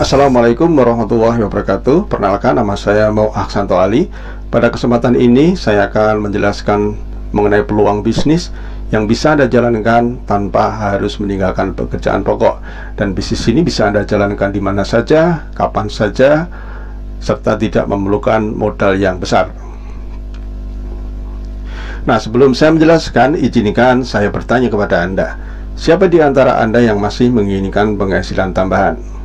Assalamualaikum warahmatullahi wabarakatuh. Perkenalkan, nama saya Mau Aksanto Ali. Pada kesempatan ini saya akan menjelaskan mengenai peluang bisnis yang bisa Anda jalankan tanpa harus meninggalkan pekerjaan pokok. Dan bisnis ini bisa Anda jalankan di mana saja, kapan saja, serta tidak memerlukan modal yang besar. Nah, sebelum saya menjelaskan, izinkan saya bertanya kepada Anda. Siapa di antara Anda yang masih menginginkan penghasilan tambahan?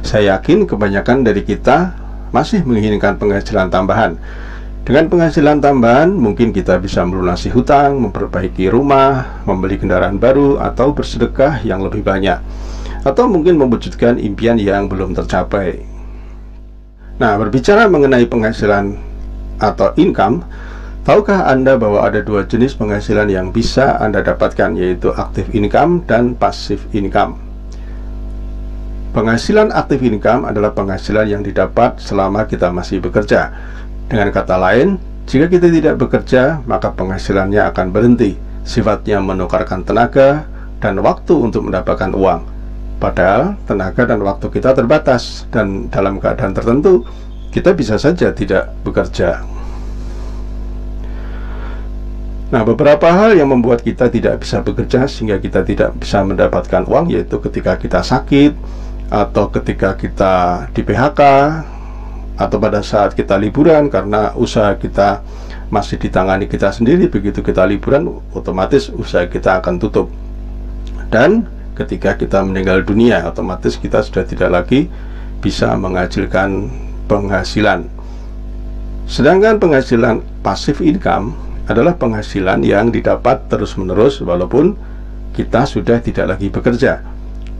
Saya yakin kebanyakan dari kita masih menginginkan penghasilan tambahan. Dengan penghasilan tambahan, mungkin kita bisa melunasi hutang, memperbaiki rumah, membeli kendaraan baru, atau bersedekah yang lebih banyak, atau mungkin mewujudkan impian yang belum tercapai. Nah, berbicara mengenai penghasilan atau income, tahukah Anda bahwa ada dua jenis penghasilan yang bisa Anda dapatkan, yaitu active income dan passive income. Penghasilan active income adalah penghasilan yang didapat selama kita masih bekerja. Dengan kata lain, jika kita tidak bekerja, maka penghasilannya akan berhenti. Sifatnya menukarkan tenaga dan waktu untuk mendapatkan uang. Padahal tenaga dan waktu kita terbatas, dan dalam keadaan tertentu kita bisa saja tidak bekerja. Nah, beberapa hal yang membuat kita tidak bisa bekerja sehingga kita tidak bisa mendapatkan uang, yaitu ketika kita sakit, atau ketika kita di PHK, atau pada saat kita liburan karena usaha kita masih ditangani kita sendiri. Begitu kita liburan, otomatis usaha kita akan tutup. Dan ketika kita meninggal dunia, otomatis kita sudah tidak lagi bisa menghasilkan penghasilan. Sedangkan penghasilan passive income adalah penghasilan yang didapat terus-menerus walaupun kita sudah tidak lagi bekerja.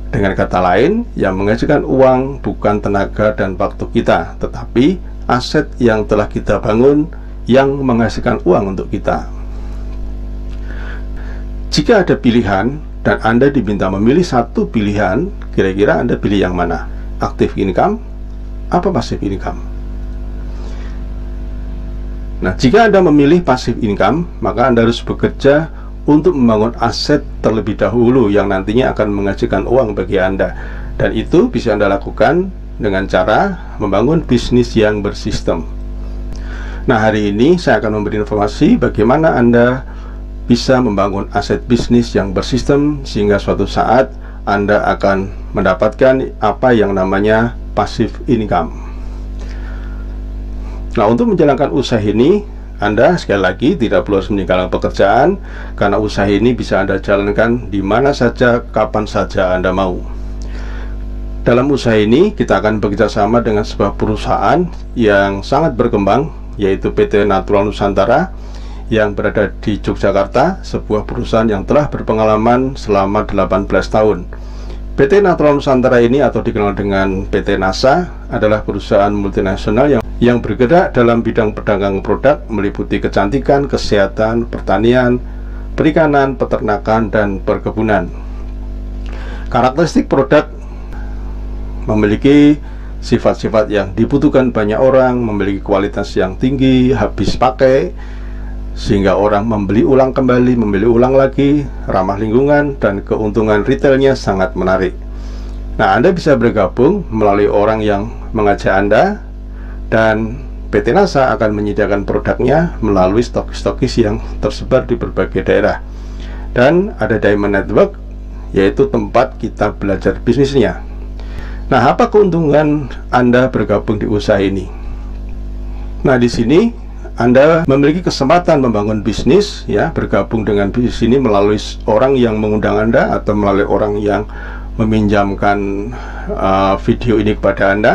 Dengan kata lain, yang menghasilkan uang bukan tenaga dan waktu kita, tetapi aset yang telah kita bangun yang menghasilkan uang untuk kita. Jika ada pilihan dan Anda diminta memilih satu pilihan, kira-kira Anda pilih yang mana? Active income apa passive income? Nah, jika Anda memilih passive income, maka Anda harus bekerja untuk membangun aset terlebih dahulu yang nantinya akan menghasilkan uang bagi Anda. Dan itu bisa Anda lakukan dengan cara membangun bisnis yang bersistem. Nah, hari ini saya akan memberi informasi bagaimana Anda bisa membangun aset bisnis yang bersistem sehingga suatu saat Anda akan mendapatkan apa yang namanya passive income. Nah, untuk menjalankan usaha ini, Anda sekali lagi tidak perlu meninggalkan pekerjaan, karena usaha ini bisa Anda jalankan di mana saja, kapan saja Anda mau. Dalam usaha ini kita akan bekerja sama dengan sebuah perusahaan yang sangat berkembang, yaitu PT Natural Nusantara yang berada di Yogyakarta, sebuah perusahaan yang telah berpengalaman selama 18 tahun. PT Natural Nusantara ini, atau dikenal dengan PT NASA, adalah perusahaan multinasional yang bergerak dalam bidang perdagangan produk meliputi kecantikan, kesehatan, pertanian, perikanan, peternakan, dan perkebunan. Karakteristik produk memiliki sifat-sifat yang dibutuhkan banyak orang, memiliki kualitas yang tinggi, habis pakai, sehingga orang membeli ulang kembali, membeli ulang lagi, ramah lingkungan, dan keuntungan retailnya sangat menarik. Nah, Anda bisa bergabung melalui orang yang mengajak Anda, dan PT NASA akan menyediakan produknya melalui stokis-stokis yang tersebar di berbagai daerah. Dan ada Diamond Network, yaitu tempat kita belajar bisnisnya. Nah, apa keuntungan Anda bergabung di usaha ini? Nah, di sini Anda memiliki kesempatan membangun bisnis, ya, bergabung dengan bisnis ini melalui orang yang mengundang Anda atau melalui orang yang meminjamkan video ini kepada Anda.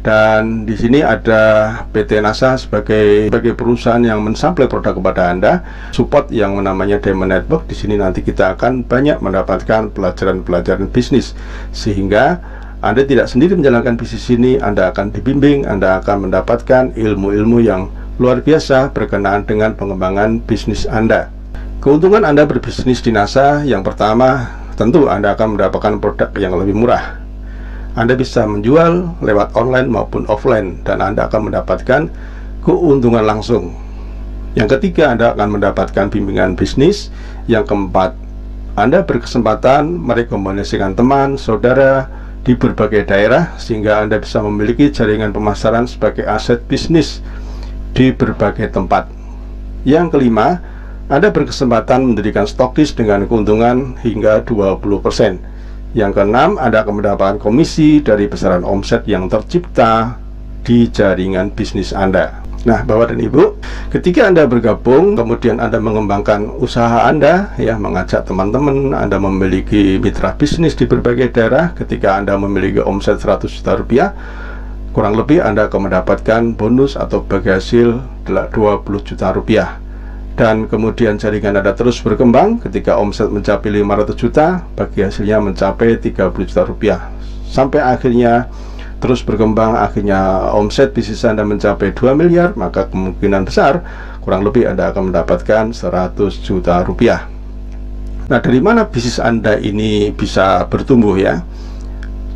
Dan di sini ada PT NASA sebagai perusahaan yang mensuplai produk kepada Anda, support yang namanya Diamond Network. Di sini nanti kita akan banyak mendapatkan pelajaran-pelajaran bisnis, sehingga Anda tidak sendiri menjalankan bisnis ini. Anda akan dibimbing, Anda akan mendapatkan ilmu-ilmu yang luar biasa berkenaan dengan pengembangan bisnis Anda. Keuntungan Anda berbisnis di NASA, yang pertama, tentu Anda akan mendapatkan produk yang lebih murah. Anda bisa menjual lewat online maupun offline, dan Anda akan mendapatkan keuntungan langsung. Yang ketiga, Anda akan mendapatkan bimbingan bisnis. Yang keempat, Anda berkesempatan merekomendasikan teman, saudara, di berbagai daerah, sehingga Anda bisa memiliki jaringan pemasaran sebagai aset bisnis di berbagai tempat. Yang kelima, Anda berkesempatan mendirikan stokis dengan keuntungan hingga 20%. Yang keenam, Anda akan mendapatkan komisi dari besaran omset yang tercipta di jaringan bisnis Anda. Nah, Bapak dan Ibu, ketika Anda bergabung, kemudian Anda mengembangkan usaha Anda, ya, mengajak teman-teman, Anda memiliki mitra bisnis di berbagai daerah. Ketika Anda memiliki omset 100 juta rupiah, kurang lebih Anda akan mendapatkan bonus atau bagi hasil 20 juta rupiah. Dan kemudian jaringan Anda terus berkembang. Ketika omset mencapai 500 juta, bagi hasilnya mencapai 30 juta rupiah. Sampai akhirnya terus berkembang, akhirnya omset bisnis Anda mencapai 2 miliar, maka kemungkinan besar kurang lebih Anda akan mendapatkan 100 juta rupiah. Nah, dari mana bisnis Anda ini bisa bertumbuh, ya?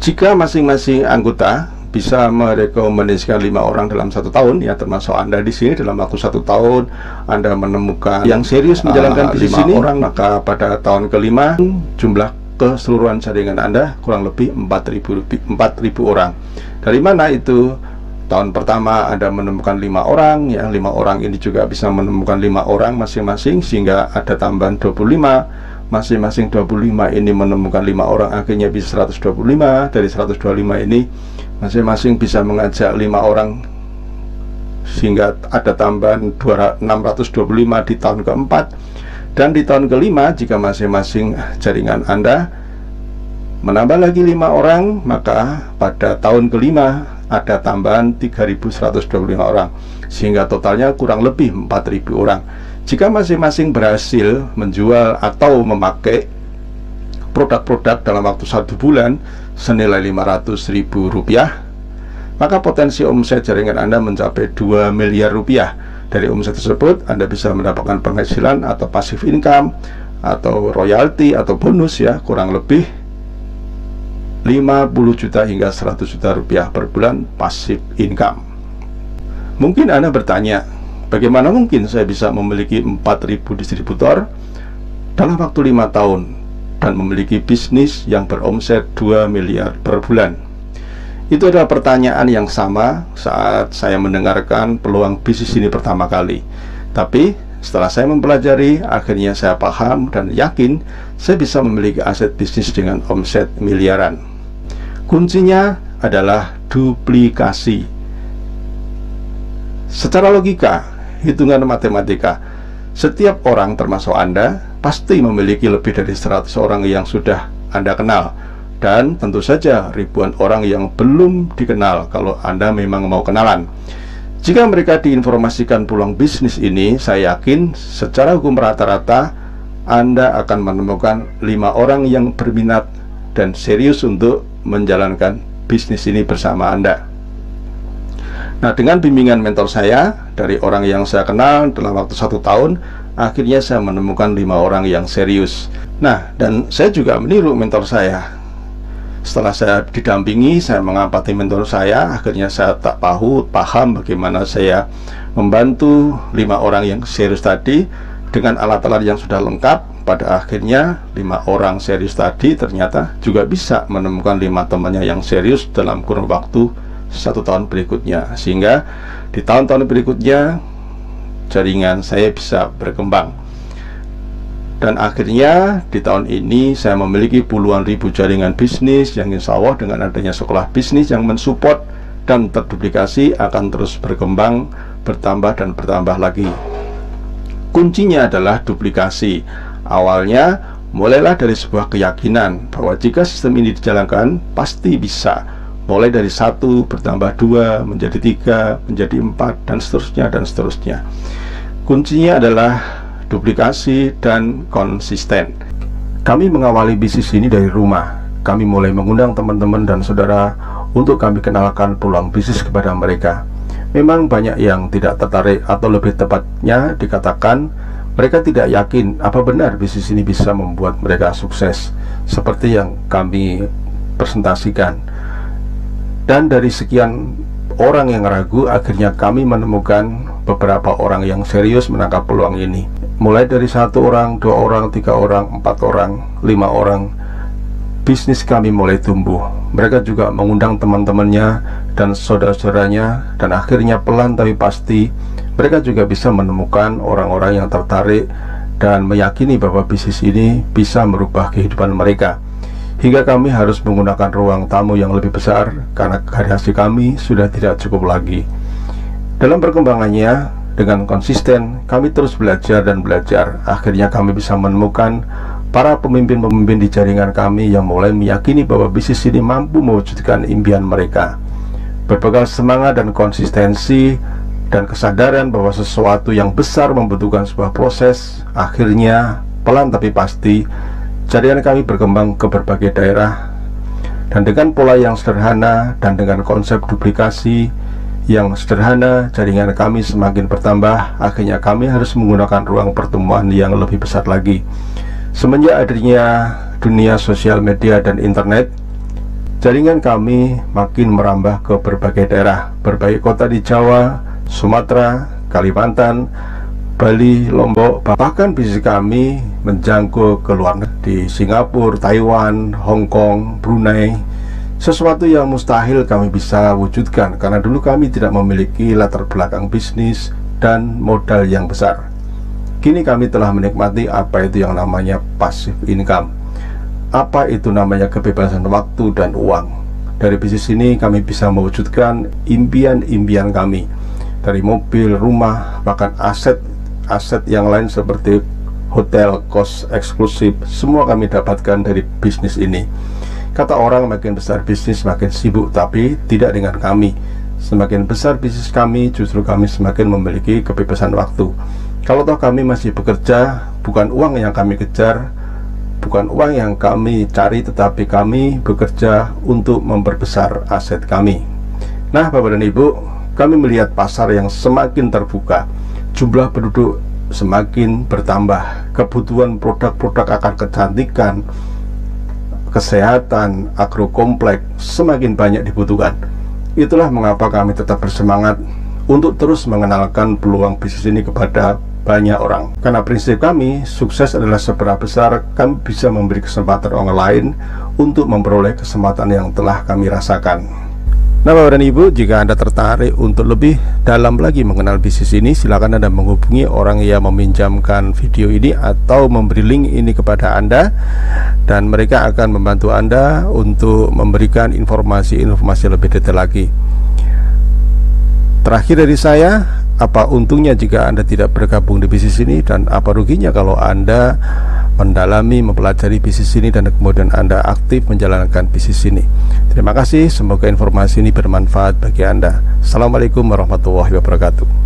Jika masing-masing anggota bisa merekomendasikan 5 orang dalam 1 tahun, ya, termasuk Anda di sini, dalam waktu 1 tahun Anda menemukan yang serius menjalankan bisnis ini, orang, maka pada tahun kelima jumlah keseluruhan jaringan Anda kurang lebih 4.000 orang. Dari mana itu? Tahun pertama Anda menemukan 5 orang, ya, 5 orang ini juga bisa menemukan 5 orang masing-masing, sehingga ada tambahan 25. Masing-masing 25 ini menemukan 5 orang, akhirnya bisa 125. Dari 125 ini masing-masing bisa mengajak 5 orang, sehingga ada tambahan 625 di tahun keempat. Dan di tahun kelima, jika masing-masing jaringan Anda menambah lagi 5 orang, maka pada tahun kelima ada tambahan 3.125 orang, sehingga totalnya kurang lebih 4.000 orang. Jika masing-masing berhasil menjual atau memakai produk-produk dalam waktu 1 bulan senilai 500.000 rupiah, maka potensi omset jaringan Anda mencapai 2 miliar rupiah. Dari omset tersebut Anda bisa mendapatkan penghasilan atau passive income atau royalti atau bonus, ya, kurang lebih 50 juta hingga 100 juta rupiah per bulan passive income. Mungkin Anda bertanya, bagaimana mungkin saya bisa memiliki 4.000 distributor dalam waktu 5 tahun dan memiliki bisnis yang beromset 2 miliar per bulan? Itu adalah pertanyaan yang sama saat saya mendengarkan peluang bisnis ini pertama kali. Tapi setelah saya mempelajari, akhirnya saya paham dan yakin saya bisa memiliki aset bisnis dengan omset miliaran. Kuncinya adalah duplikasi. Secara logika, hitungan matematika, setiap orang termasuk Anda pasti memiliki lebih dari 100 orang yang sudah Anda kenal. Dan tentu saja ribuan orang yang belum dikenal kalau Anda memang mau kenalan. Jika mereka diinformasikan peluang bisnis ini, saya yakin secara hukum rata-rata Anda akan menemukan 5 orang yang berminat dan serius untuk menjalankan bisnis ini bersama Anda. Nah, dengan bimbingan mentor saya dari orang yang saya kenal dalam waktu 1 tahun, akhirnya saya menemukan 5 orang yang serius. Nah, dan saya juga meniru mentor saya. Setelah saya didampingi, saya mengamati mentor saya, akhirnya saya tak paham bagaimana saya membantu 5 orang yang serius tadi dengan alat-alat yang sudah lengkap. Pada akhirnya 5 orang serius tadi ternyata juga bisa menemukan 5 temannya yang serius dalam kurun waktu 1 tahun berikutnya, sehingga di tahun-tahun berikutnya jaringan saya bisa berkembang. Dan akhirnya di tahun ini saya memiliki puluhan ribu jaringan bisnis yang insya Allah dengan adanya sekolah bisnis yang mensupport dan terduplikasi akan terus berkembang, bertambah dan bertambah lagi. Kuncinya adalah duplikasi. Awalnya mulailah dari sebuah keyakinan bahwa jika sistem ini dijalankan pasti bisa. Mulai dari 1 bertambah 2 menjadi 3 menjadi 4 dan seterusnya dan seterusnya. Kuncinya adalah duplikasi dan konsisten. Kami mengawali bisnis ini dari rumah. Kami mulai mengundang teman-teman dan saudara untuk kami kenalkan peluang bisnis kepada mereka. Memang banyak yang tidak tertarik, atau lebih tepatnya dikatakan mereka tidak yakin apa benar bisnis ini bisa membuat mereka sukses seperti yang kami presentasikan. Dan dari sekian orang yang ragu, akhirnya kami menemukan beberapa orang yang serius menangkap peluang ini. Mulai dari 1 orang, 2 orang, 3 orang, 4 orang, 5 orang, bisnis kami mulai tumbuh. mereka juga mengundang teman-temannya dan saudara-saudaranya, dan akhirnya pelan tapi pasti mereka juga bisa menemukan orang-orang yang tertarik dan meyakini bahwa bisnis ini bisa merubah kehidupan mereka. Hingga kami harus menggunakan ruang tamu yang lebih besar karena garasi kami sudah tidak cukup lagi. Dalam perkembangannya, dengan konsisten kami terus belajar dan belajar. Akhirnya kami bisa menemukan para pemimpin-pemimpin di jaringan kami yang mulai meyakini bahwa bisnis ini mampu mewujudkan impian mereka. Berbekal semangat dan konsistensi dan kesadaran bahwa sesuatu yang besar membutuhkan sebuah proses, akhirnya pelan tapi pasti jaringan kami berkembang ke berbagai daerah, dan dengan pola yang sederhana dan dengan konsep duplikasi yang sederhana, jaringan kami semakin bertambah. Akhirnya kami harus menggunakan ruang pertemuan yang lebih besar lagi. Semenjak adanya dunia sosial media dan internet, jaringan kami makin merambah ke berbagai daerah, berbagai kota di Jawa, Sumatera, Kalimantan, Bali, Lombok. Bahkan bisnis kami menjangkau ke luar negeri, di Singapura, Taiwan, Hong Kong, Brunei. Sesuatu yang mustahil kami bisa wujudkan karena dulu kami tidak memiliki latar belakang bisnis dan modal yang besar. Kini kami telah menikmati apa itu yang namanya passive income, apa itu namanya kebebasan waktu dan uang. Dari bisnis ini kami bisa mewujudkan impian-impian kami, dari mobil, rumah, bahkan aset yang lain seperti hotel, kos eksklusif, semua kami dapatkan dari bisnis ini. Kata orang, makin besar bisnis makin sibuk, tapi tidak dengan kami. Semakin besar bisnis kami, justru kami semakin memiliki kebebasan waktu. Kalau toh kami masih bekerja, bukan uang yang kami kejar, bukan uang yang kami cari, tetapi kami bekerja untuk memperbesar aset kami. Nah, Bapak dan Ibu, kami melihat pasar yang semakin terbuka, jumlah penduduk semakin bertambah, kebutuhan produk-produk akan kecantikan, kesehatan, agrokompleks semakin banyak dibutuhkan. Itulah mengapa kami tetap bersemangat untuk terus mengenalkan peluang bisnis ini kepada banyak orang. Karena prinsip kami, sukses adalah seberapa besar kami bisa memberi kesempatan orang lain untuk memperoleh kesempatan yang telah kami rasakan. Nah, Bapak dan Ibu, jika Anda tertarik untuk lebih dalam lagi mengenal bisnis ini, silakan Anda menghubungi orang yang meminjamkan video ini atau memberi link ini kepada Anda, dan mereka akan membantu Anda untuk memberikan informasi-informasi lebih detail lagi. Terakhir dari saya, apa untungnya jika Anda tidak bergabung di bisnis ini, dan apa ruginya kalau Anda mendalami, mempelajari bisnis ini dan kemudian Anda aktif menjalankan bisnis ini. Terima kasih, semoga informasi ini bermanfaat bagi Anda. Assalamualaikum warahmatullahi wabarakatuh.